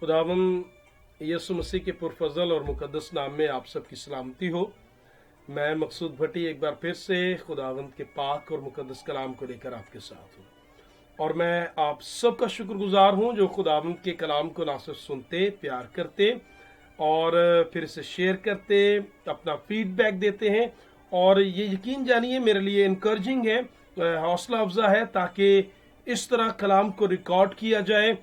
खुदावंद यीशु मसीह के पुरफजल और मुकद्दस नाम में आप सबकी सलामती हो। मैं मकसूद भट्टी एक बार फिर से खुदावंद के पाक और मुकद्दस कलाम को लेकर आपके साथ हूँ, और मैं आप सबका शुक्रगुजार हूँ जो खुदावंद के कलाम को ना सिर्फ सुनते, प्यार करते और फिर इसे शेयर करते, अपना फीडबैक देते हैं। और ये यकीन जानिए मेरे लिए इनकरेजिंग है, हौसला अफजा है, ताकि इस तरह कलाम को रिकॉर्ड किया जाए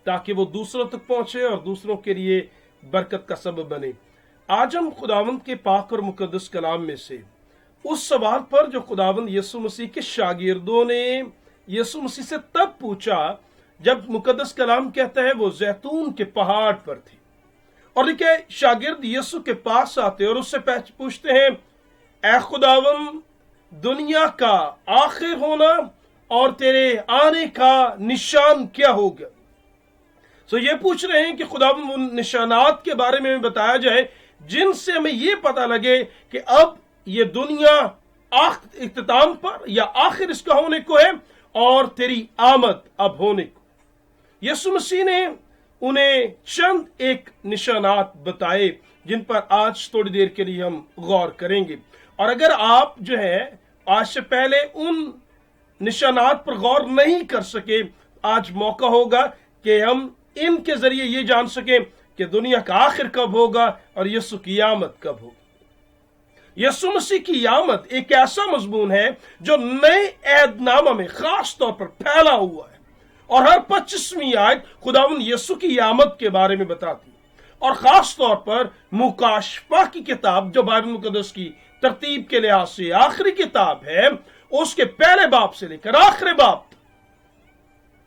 ताकि वो दूसरों तक पहुंचे और दूसरों के लिए बरकत का सबब बने। आज हम खुदावंद के पाक और मुकद्दस कलाम में से उस सवाल पर जो खुदावंद यीशु मसीह के शागिर्दों ने यीशु मसीह से तब पूछा जब मुकद्दस कलाम कहता है वो जैतून के पहाड़ पर थे, और लिखा है शागिर्द यीशु के पास आते और उससे पूछते हैं, ऐ खुदावंद, दुनिया का आखिर होना और तेरे आने का निशान क्या होगा? तो ये पूछ रहे हैं कि खुदावंद उन निशानात के बारे में बताया जाए जिनसे हमें ये पता लगे कि अब ये दुनिया इख्तिताम पर या आखिर इसका होने को है और तेरी आमद अब होने को। यीशु मसीह ने उन्हें चंद एक निशानात बताए जिन पर आज थोड़ी देर के लिए हम गौर करेंगे। और अगर आप जो है आज से पहले उन निशानात पर गौर नहीं कर सके, आज मौका होगा कि हम इनके जरिए ये जान सके कि दुनिया का आखिर कब होगा और यीशु की आमद कब होगी। यीशु मसीह की आमद एक ऐसा मजमून है जो नए ऐहदनामा में खास तौर पर फैला हुआ है, और हर 25वीं आयत खुदावंद यीशु की आमद के बारे में बताती है। और खास तौर पर मुकाशफा की किताब जो बाइबल मुकद्दस की तरतीब के लिहाज से आखिरी किताब है, उसके पहले बाब से लेकर आखिरी बाब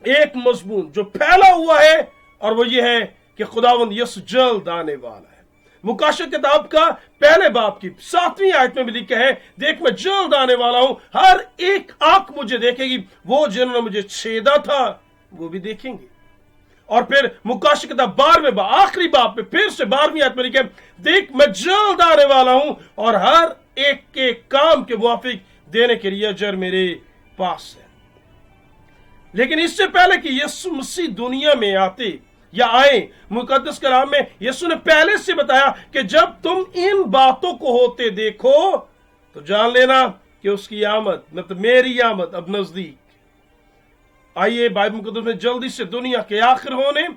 एक मजमून जो फैला हुआ है, और वो ये है कि खुदावंद यीशु जल्द आने वाला है। मुकाशफा किताब का पहले बाब की 7वीं आयत में भी लिखा है, देख मैं जल्द आने वाला हूं, हर एक आंख मुझे देखेगी, वो जिन्होंने मुझे छेदा था वो भी देखेंगे। और फिर मुकाशफा किताब 12वें बाब आखिरी बाब में फिर से 12वीं आयत में लिखा है, देख मैं जल्द आने वाला हूं और हर एक के काम के मुआफिक देने के लिए अजर मेरे पास है। लेकिन इससे पहले कि यीशु मसीह दुनिया में आते या आए, मुकद्दस कलाम में यीशु ने पहले से बताया कि जब तुम इन बातों को होते देखो तो जान लेना कि उसकी आमद, मतलब मेरी आमद अब नजदीक। आइए बाइबल मुकद्दस में जल्दी से दुनिया के आखिर होने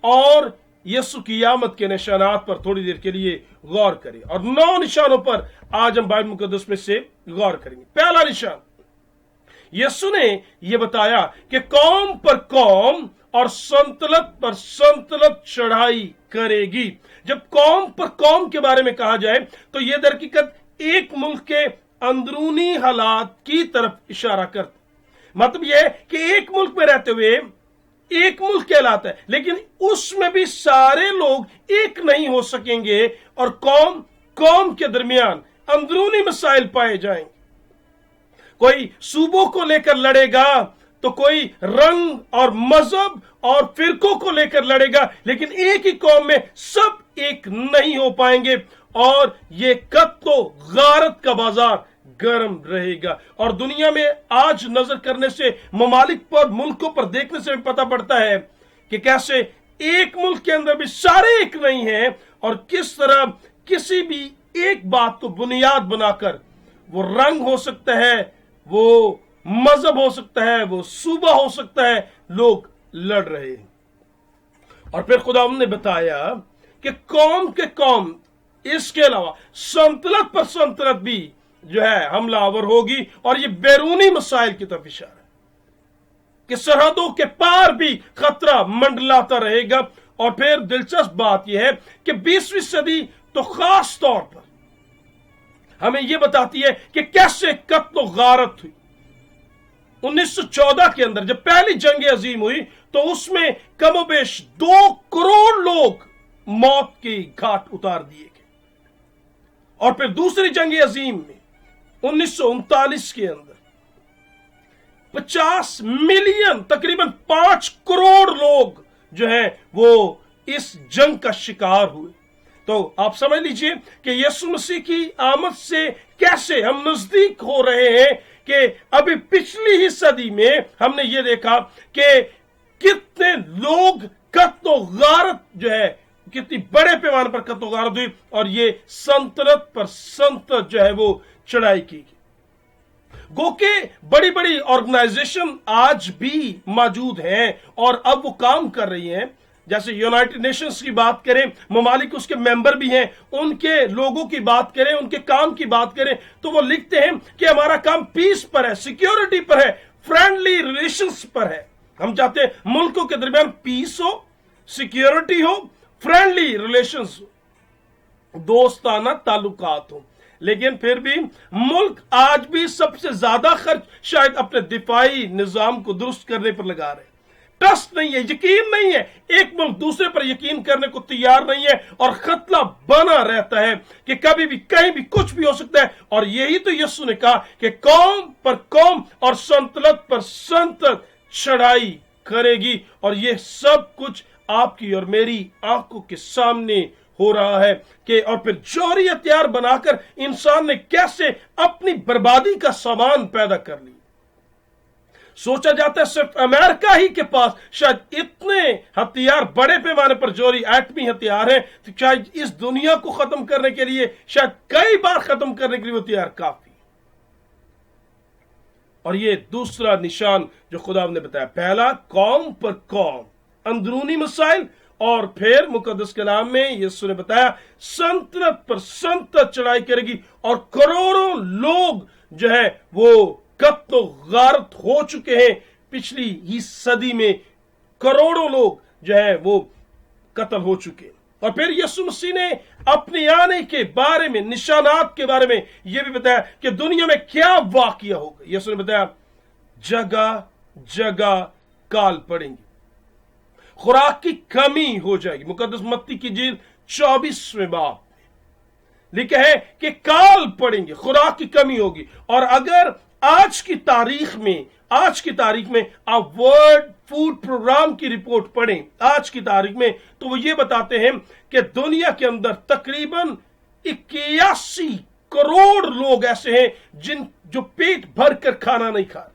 और यीशु की आमद के निशानात पर थोड़ी देर के लिए गौर करें। और 9 निशानों पर आज हम बाइबल मुकद्दस में से गौर करेंगे। पहला निशान, यीशु ने यह बताया कि कौम पर कौम और संतलत पर संतलत चढ़ाई करेगी। जब कौम पर कौम के बारे में कहा जाए तो यह दरहकीकत एक मुल्क के अंदरूनी हालात की तरफ इशारा करता, मतलब यह कि एक मुल्क में रहते हुए एक मुल्क कहलाता है, लेकिन उसमें भी सारे लोग एक नहीं हो सकेंगे और कौम कौम के दरमियान अंदरूनी मसाइल पाए जाएंगे। कोई सूबों को लेकर लड़ेगा तो कोई रंग और मजहब और फिरकों को लेकर लड़ेगा, लेकिन एक ही कौम में सब एक नहीं हो पाएंगे और ये कत्लो गारत का बाजार गर्म रहेगा। और दुनिया में आज नजर करने से, ममालिक पर, मुल्कों पर देखने से पता पड़ता है कि कैसे एक मुल्क के अंदर भी सारे एक नहीं हैं और किस तरह किसी भी एक बात को बुनियाद बनाकर वो रंग हो सकता है, वो मजहब हो सकता है, वो सूबा हो सकता है, लोग लड़ रहे हैं। और फिर खुदावंद ने बताया कि कौम के कौम, इसके अलावा संतलत पर संतलत भी जो है हमलावर होगी, और ये बैरूनी मसाइल की तरफ इशारा है कि सरहदों के पार भी खतरा मंडलाता रहेगा। और फिर दिलचस्प बात यह है कि 20वीं सदी तो खास तौर पर हमें यह बताती है कि कैसे कत्लो गारत हुई। 1914 के अंदर जब पहली जंग अजीम हुई तो उसमें कमोबेश 2 करोड़ लोग मौत की घाट उतार दिए गए। और फिर दूसरी जंग अजीम में 1939 के अंदर 50 मिलियन, तकरीबन 5 करोड़ लोग जो है वो इस जंग का शिकार हुए। तो आप समझ लीजिए कि यीशु मसीह की आमद से कैसे हम नजदीक हो रहे हैं कि अभी पिछली ही सदी में हमने ये देखा कि कितने लोग कत्ल गारत जो है, कितनी बड़े पैमाने पर कत्ल गारत हुई, और ये सल्तनत पर सल्तनत जो है वो चढ़ाई की गई। गो के बड़ी बड़ी ऑर्गेनाइजेशन आज भी मौजूद हैं और अब वो काम कर रही हैं। जैसे यूनाइटेड नेशंस की बात करें, ममालिक उसके मेंबर भी हैं, उनके लोगों की बात करें, उनके काम की बात करें, तो वो लिखते हैं कि हमारा काम पीस पर है, सिक्योरिटी पर है, फ्रेंडली रिलेशंस पर है। हम चाहते हैं मुल्कों के दरमियान पीस हो, सिक्योरिटी हो, फ्रेंडली रिलेशंस हो, दोस्ताना ताल्लुकात हो। लेकिन फिर भी मुल्क आज भी सबसे ज्यादा खर्च शायद अपने दिफाई निजाम को दुरुस्त करने पर लगा रहे। ट्रस्ट नहीं है, यकीन नहीं है, एक मुल्क दूसरे पर यकीन करने को तैयार नहीं है, और खतरा बना रहता है कि कभी भी कहीं भी कुछ भी हो सकता है। और यही तो यीशु ने कहा कि कौम पर कौम और सल्तनत पर सल्तनत चढ़ाई करेगी, और ये सब कुछ आपकी और मेरी आंखों के सामने हो रहा है कि और फिर जौहरी हथियार बनाकर इंसान ने कैसे अपनी बर्बादी का सामान पैदा कर लिया। सोचा जाता है सिर्फ अमेरिका ही के पास शायद इतने हथियार, बड़े पैमाने पर जौहरी एटमी हथियार हैं, तो शायद इस दुनिया को खत्म करने के लिए, शायद कई बार खत्म करने के लिए हथियार काफी। और ये दूसरा निशान जो खुदा ने बताया, पहला कौम पर कौम, अंदरूनी मसाइल, और फिर मुकद्दस कलाम में यीशु ने बताया सल्तनत पर सल्तनत चढ़ाई करेगी, और करोड़ों लोग जो है वो कत्ल गारत हो चुके हैं। पिछली ही सदी में करोड़ों लोग जो है वो कत्ल हो चुके हैं। और फिर यीशु मसीह ने अपने आने के बारे में, निशानात के बारे में यह भी बताया कि दुनिया में क्या वाकया होगा। यीशु ने बताया जगह जगह काल पड़ेंगे, खुराक की कमी हो जाएगी। मुकद्दस मत्ती की इंजील 24वें बाब में लिखा है कि काल पड़ेंगे, खुराक की कमी होगी। और अगर आज की तारीख में आप वर्ल्ड फूड प्रोग्राम की रिपोर्ट पढ़ें आज की तारीख में, तो वो ये बताते हैं कि दुनिया के अंदर तकरीबन 81 करोड़ लोग ऐसे हैं जो पेट भर कर खाना नहीं खा रहे।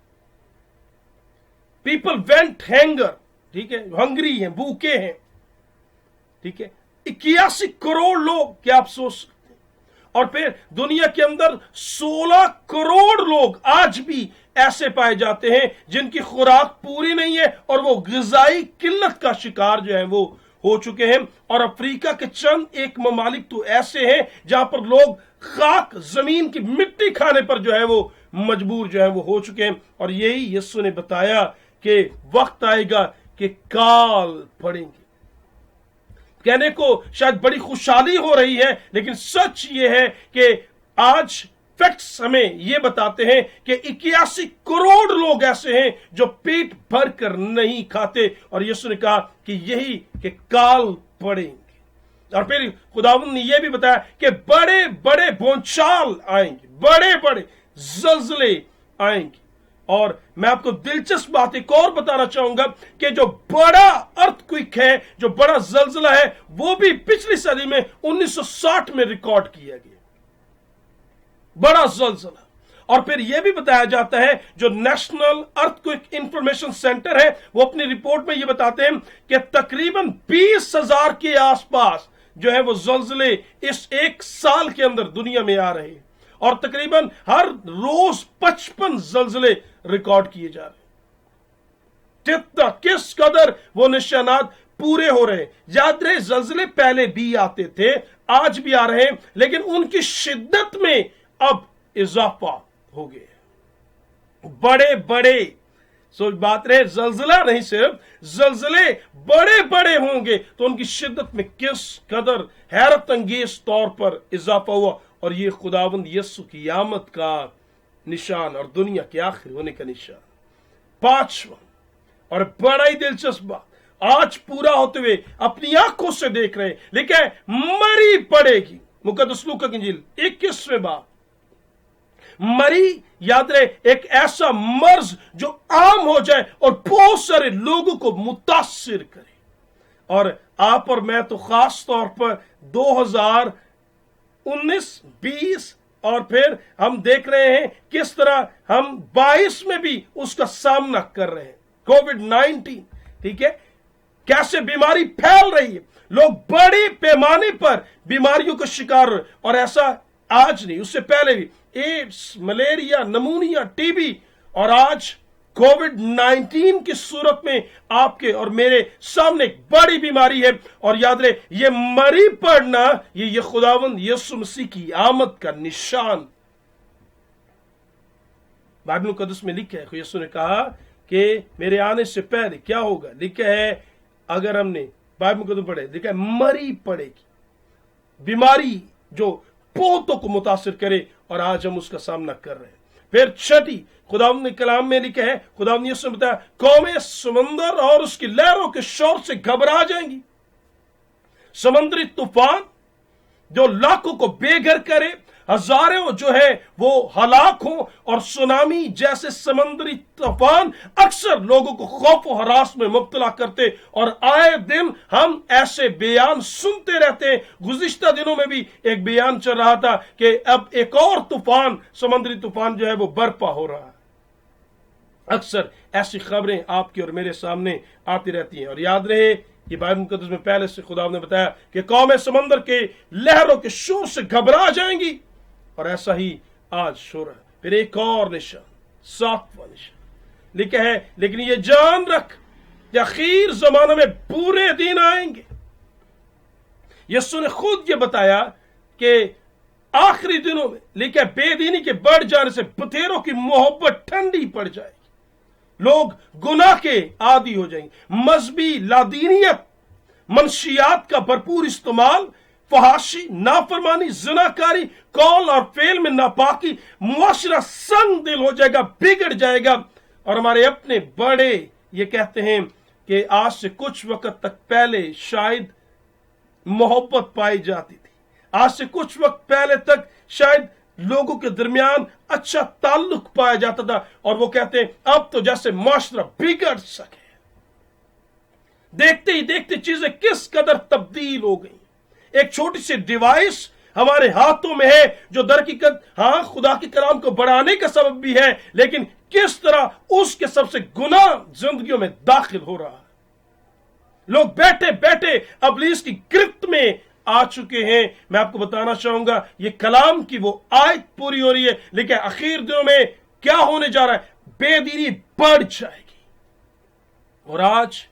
पीपल वेंट हैंगर, ठीक है, हंग्री हैं, भूखे हैं, ठीक है। 81 करोड़ लोग, क्या आप सोच सकते हैं? और फिर दुनिया के अंदर 16 करोड़ लोग आज भी ऐसे पाए जाते हैं जिनकी खुराक पूरी नहीं है, और वो ग़िज़ाई किल्लत का शिकार जो है वो हो चुके हैं। और अफ्रीका के चंद एक ममालिक तो ऐसे हैं जहां पर लोग खाक, जमीन की मिट्टी खाने पर जो है वो मजबूर जो है वो हो चुके हैं। और यही यीशु ने बताया कि वक्त आएगा कि काल पड़ेंगे। कहने को शायद बड़ी खुशहाली हो रही है, लेकिन सच ये है कि आज फैक्ट्स हमें ये बताते हैं कि 81 करोड़ लोग ऐसे हैं जो पेट भर कर नहीं खाते। और यीशु ने कहा कि यही कि काल पड़ेंगे। और फिर खुदावंद ने यह भी बताया कि बड़े बड़े भूचाल आएंगे, बड़े बड़े ज़लज़ले आएंगे। और मैं आपको दिलचस्प बात एक और बताना चाहूंगा कि जो बड़ा अर्थक्वेक है, जो बड़ा ज़लज़ला है, वो भी पिछली सदी में 1960 में रिकॉर्ड किया गया, बड़ा ज़लज़ला। और फिर यह भी बताया जाता है, जो नेशनल अर्थक्वेक इंफॉर्मेशन सेंटर है, वो अपनी रिपोर्ट में यह बताते हैं कि तकरीबन 20,000 के आसपास जो है वो ज़लज़ले इस एक साल के अंदर दुनिया में आ रहे हैं। और तकरीबन हर रोज 55 ज़लज़ले रिकॉर्ड किए जा रहे हैं। किस कदर वो निशानात पूरे हो रहे हैं। याद रहे, ज़लज़ले पहले भी आते थे, आज भी आ रहे हैं, लेकिन उनकी शिद्दत में अब इजाफा हो गया। बड़े बड़े बात रहे, ज़लज़ला नहीं, सिर्फ ज़लज़ले बड़े बड़े होंगे तो उनकी शिद्दत में किस कदर हैरत अंगेज तौर पर इजाफा हुआ। और ये खुदावंद यीशु की आमद का निशान और दुनिया के आखिर होने का निशान। पांचवा और बड़ा ही दिलचस्प बात, आज पूरा होते हुए अपनी आंखों से देख रहे हैं, लेकिन मरी पड़ेगी। मुकद्दस लूका की इंजील 21वें बाब। मरी, याद रहे, एक ऐसा मर्ज जो आम हो जाए और बहुत सारे लोगों को मुतासिर करे। और आप और मैं तो खास तौर पर 2019, 20 और फिर हम देख रहे हैं किस तरह हम 22 में भी उसका सामना कर रहे हैं, कोविड-19, ठीक है। कैसे बीमारी फैल रही है, लोग बड़े पैमाने पर बीमारियों का शिकार हो रहे। और ऐसा आज नहीं, उससे पहले भी एड्स, मलेरिया, नमूनिया, टीबी और आज कोविड-19 की सूरत में आपके और मेरे सामने एक बड़ी बीमारी है। और याद रहे, ये मरी पड़ना ये खुदावंद यीशु मसीह की आमद का निशान। बाइबल मुकद्दस में लिखा है, यीशु ने कहा कि मेरे आने से पहले क्या होगा। लिखा है, अगर हमने बाइबल मुकद्दस पढ़े, लिखा है मरी पड़ेगी, बीमारी जो बहुतों को मुतासिर करे, और आज हम उसका सामना कर रहे हैं। फिर छठी, खुदावंद ने कलाम में लिखा है, खुदावंद ने बताया, कौमें समंदर और उसकी लहरों के शोर से घबरा जाएंगी। समुद्री तूफान जो लाखों को बेघर करे, हजारों जो है वो हलाक हो, और सुनामी जैसे समुद्री तूफान अक्सर लोगों को खौफ और हरास में मुब्तला करते। और आए दिन हम ऐसे बयान सुनते रहते हैं। गुज़िश्ता दिनों में भी एक बयान चल रहा था कि अब एक और तूफान, समुद्री तूफान जो है वो बर्पा हो रहा है। अक्सर ऐसी खबरें आपकी और मेरे सामने आती रहती हैं। और याद रहे, ये बाइबल मुकद्दस में पहले से खुदा ने बताया कि कौमें समंदर के लहरों के शोर से घबरा जाएंगी, और ऐसा ही आज हो रहा है। फिर एक और निशान, सातवां निशान लिखा है, लेकिन ये जान रख कि आखिर जमाने में बुरे दिन आएंगे। यीशु ने खुद ये बताया कि आखिरी दिनों में लिखा है, बेदीनी के बढ़ जाने से बतेरों की मोहब्बत ठंडी पड़ जाएगी, लोग गुनाह के आदी हो जाएंगे, मजहबी लादीनियत, मनशियात का भरपूर इस्तेमाल, फहाशी, नाफरमानी, जिनाकारी, कौल और फेल में नापाकी, मुआशरा संग दिल हो जाएगा, बिगड़ जाएगा। और हमारे अपने बड़े ये कहते हैं कि आज से कुछ वक्त तक पहले शायद मोहब्बत पाई जाती थी, आज से कुछ वक्त पहले तक शायद लोगों के दरमियान अच्छा ताल्लुक पाया जाता था, और वो कहते हैं अब तो जैसे माशरा बिगड़ सके। देखते ही देखते चीजें किस कदर तब्दील हो गई। एक छोटी सी डिवाइस हमारे हाथों में है जो दरहकीकत खुदा के कलाम को बढ़ाने का सबब भी है, लेकिन किस तरह उसके सबसे गुनाह जिंदगियों में दाखिल हो रहा है। लोग बैठे बैठे इब्लीस की गिरफ्त में आ चुके हैं। मैं आपको बताना चाहूंगा, ये कलाम की वो आयत पूरी हो रही है, लेकिन आखिर दिनों में क्या होने जा रहा है, बेदीनी बढ़ जाएगी। और आज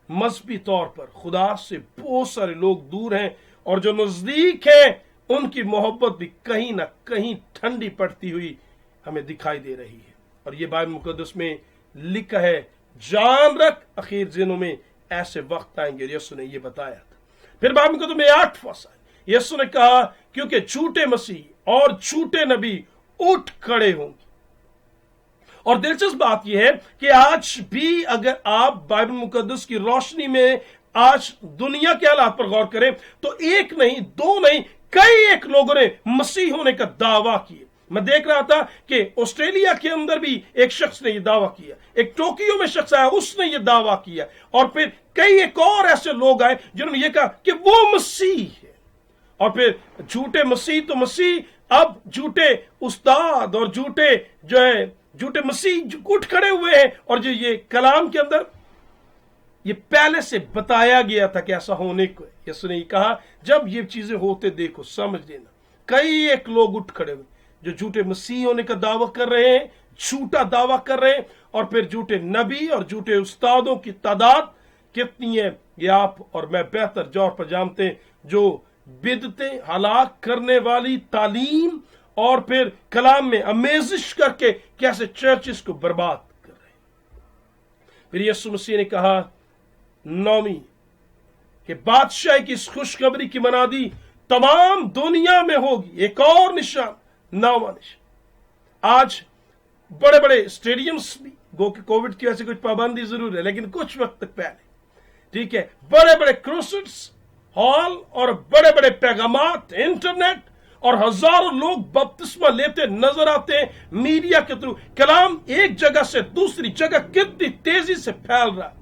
मजहबी तौर पर खुदा से बहुत सारे लोग दूर हैं, और जो नजदीक हैं उनकी मोहब्बत भी कहीं ना कहीं ठंडी पड़ती हुई हमें दिखाई दे रही है। और ये बाइबल मुकद्दस में लिखा है, जान रख आखिर दिनों में ऐसे वक्त आएंगे। यीशु ने ये बताया था। फिर बाइबल मुकद्दस में 8वां आयत, यीशु ने कहा, क्योंकि झूठे मसीह और झूठे नबी उठ खड़े होंगे। और दिलचस्प बात यह है कि आज भी अगर आप बाइबल मुकद्दस की रोशनी में आज दुनिया के हालात पर गौर करें, तो एक नहीं, दो नहीं, कई एक लोगों ने मसीह होने का दावा किया। मैं देख रहा था कि ऑस्ट्रेलिया के अंदर भी एक शख्स ने यह दावा किया, एक टोक्यो में शख्स आया, उसने यह दावा किया, और फिर कई एक और ऐसे लोग आए जिन्होंने यह कहा कि वो मसीह है। और फिर झूठे मसीह तो मसीह, अब झूठे उस्ताद और झूठे जो है झूठे मसीह उठ खड़े हुए हैं। और जो ये कलाम के अंदर ये पहले से बताया गया था कि ऐसा होने को है। यीशु ने कहा, जब ये चीजें होते देखो, समझ लेना। कई एक लोग उठ खड़े हुए जो झूठे मसीह होने का दावा कर रहे हैं, झूठा दावा कर रहे हैं, और फिर झूठे नबी और झूठे उस्तादों की तादाद कितनी है ये आप और मैं बेहतर तौर पर जानते हैं, जो बिदतें हलाक करने वाली तालीम और फिर कलाम में अमेजिश करके कैसे चर्चिस को बर्बाद कर रहे हैं। फिर यीशु मसीह ने कहा 9वीं कि बादशाह की इस खुशखबरी की मनादी तमाम दुनिया में होगी। एक और निशान, 9वां निशान। आज बड़े बड़े स्टेडियम्स भी कोविड की वजह से कुछ पाबंदी जरूर है, लेकिन कुछ वक्त तक पहले, ठीक है, बड़े बड़े क्रूसेड्स हॉल और बड़े बड़े पैगामात, इंटरनेट, और हजारों लोग बपतिस्मा लेते नजर आते हैं मीडिया के थ्रू। कलाम एक जगह से दूसरी जगह कितनी तेजी से फैल रहा है,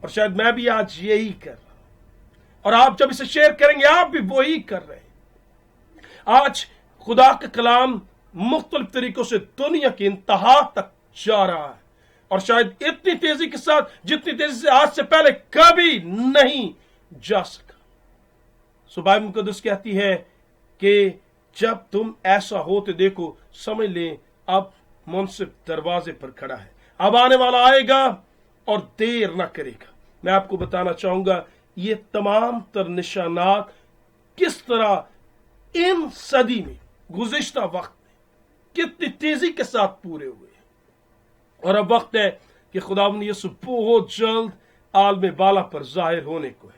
और शायद मैं भी आज यही कर रहा हूं, और आप जब इसे शेयर करेंगे आप भी वही कर रहे हैं। आज खुदा का कलाम मुख्तलिफ तरीकों से दुनिया की इंतहा तक जा रहा है। और शायद इतनी तेजी के साथ जितनी तेजी से आज से पहले कभी नहीं जा सका। सो बाइबल मुकद्दस कहती है कि जब तुम ऐसा होते देखो, समझ लें अब मुंसिफ दरवाजे पर खड़ा है, अब आने वाला आएगा और देर ना करेगा। मैं आपको बताना चाहूंगा ये तमाम तर निशानात किस तरह इन सदी में, गुज़िश्ता वक्त में कितनी तेजी के साथ पूरे हुए। और अब वक्त है कि खुदावंद यीशु बहुत जल्द आलम बाला पर जाहिर होने को है।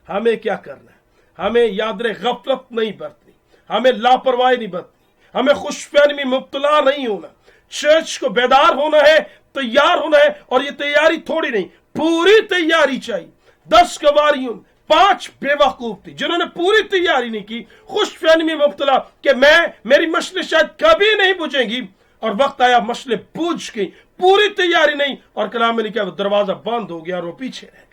हमें क्या करना है? हमें याद रहे गफलत नहीं बरतनी, हमें लापरवाही नहीं बरतनी, हमें खुशफहमी में मुब्तला नहीं होना। चर्च को बेदार होना है, तैयार होना है, और ये तैयारी थोड़ी नहीं, पूरी तैयारी चाहिए। 10 गवारियों 5 बेवकूफ थी जिन्होंने पूरी तैयारी नहीं की, खुशफहमी में मुब्तला कि मेरी मशलें शायद कभी नहीं बुझेंगी, और वक्त आया मशलें बुझ गई, पूरी तैयारी नहीं, और कलाम में लिखा दरवाजा बंद हो गया और वो पीछे रह गए।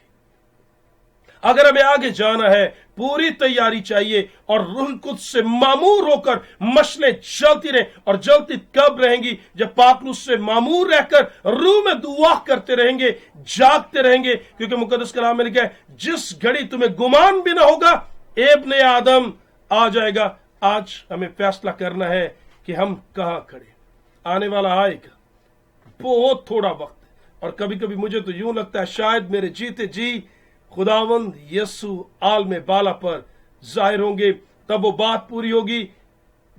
अगर हमें आगे जाना है पूरी तैयारी चाहिए, और रूह कुद्स से मामूर होकर मशलें जलती रहे। और जलती कब रहेंगी? जब पाकलूस से मामूर रहकर रूह में दुआ करते रहेंगे, जागते रहेंगे। क्योंकि मुकद्दस कलाम में लिखा है जिस घड़ी तुम्हें गुमान भी ना होगा इब्ने आदम आ जाएगा। आज हमें फैसला करना है कि हम कहां खड़े। आने वाला आएगा, बहुत थोड़ा वक्त है, और कभी कभी मुझे तो यूं लगता है शायद मेरे जीते जी खुदावंद यीशु आलम बाला पर जाहिर होंगे। तब वो बात पूरी होगी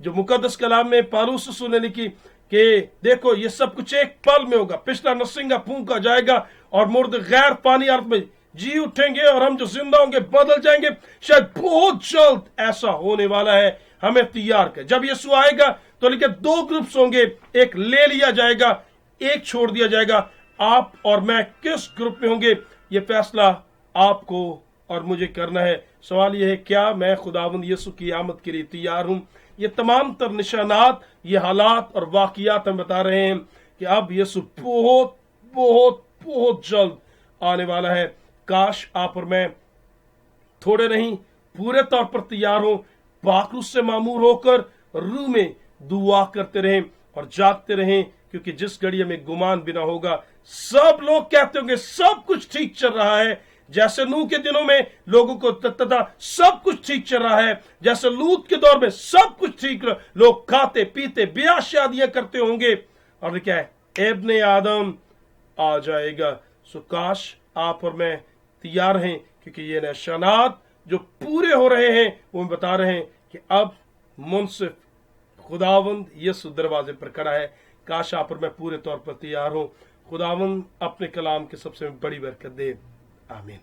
जो मुकद्दस कलाम में पौलुस रसूल ने लिखी कि देखो ये सब कुछ एक पल में होगा, पिछला नरसिंगा फूंका जाएगा और मुर्दे गैर पानी अर्थ में जी उठेंगे, और हम जो जिंदा होंगे बदल जाएंगे। शायद बहुत जल्द ऐसा होने वाला है, हमें तैयार कर। जब यीशु आएगा तो लिखे 2 ग्रुप्स होंगे, एक ले लिया जाएगा, एक छोड़ दिया जाएगा। आप और मैं किस ग्रुप में होंगे ये फैसला आपको और मुझे करना है। सवाल यह है क्या मैं खुदावंद यीशु की आमद के लिए तैयार हूं? ये तमाम तर निशानात, ये हालात और वाकयात हम बता रहे हैं कि अब यीशु बहुत बहुत बहुत जल्द आने वाला है। काश आप और मैं थोड़े नहीं पूरे तौर पर तैयार हो, पाकलूस से मामूर होकर रूह में दुआ करते रहें और जागते रहें। क्योंकि जिस घड़ी में गुमान बिना होगा, सब लोग कहते होंगे सब कुछ ठीक चल रहा है, जैसे नूह के दिनों में लोगों को तथा सब कुछ ठीक चल रहा है, जैसे लूत के दौर में सब कुछ ठीक, लोग खाते पीते ब्याह शादियां करते होंगे, और क्या है इब्ने आदम आ जाएगा। सो काश आप और मैं तैयार हैं, क्योंकि ये निशानात जो पूरे हो रहे हैं वो बता रहे हैं कि अब मुंसिफ खुदावंद यीशु दरवाजे पर खड़ा है। काश आप और मैं पूरे तौर पर तैयार हो। खुदावंद अपने कलाम के सबसे बड़ी बरकत दे। आमीन।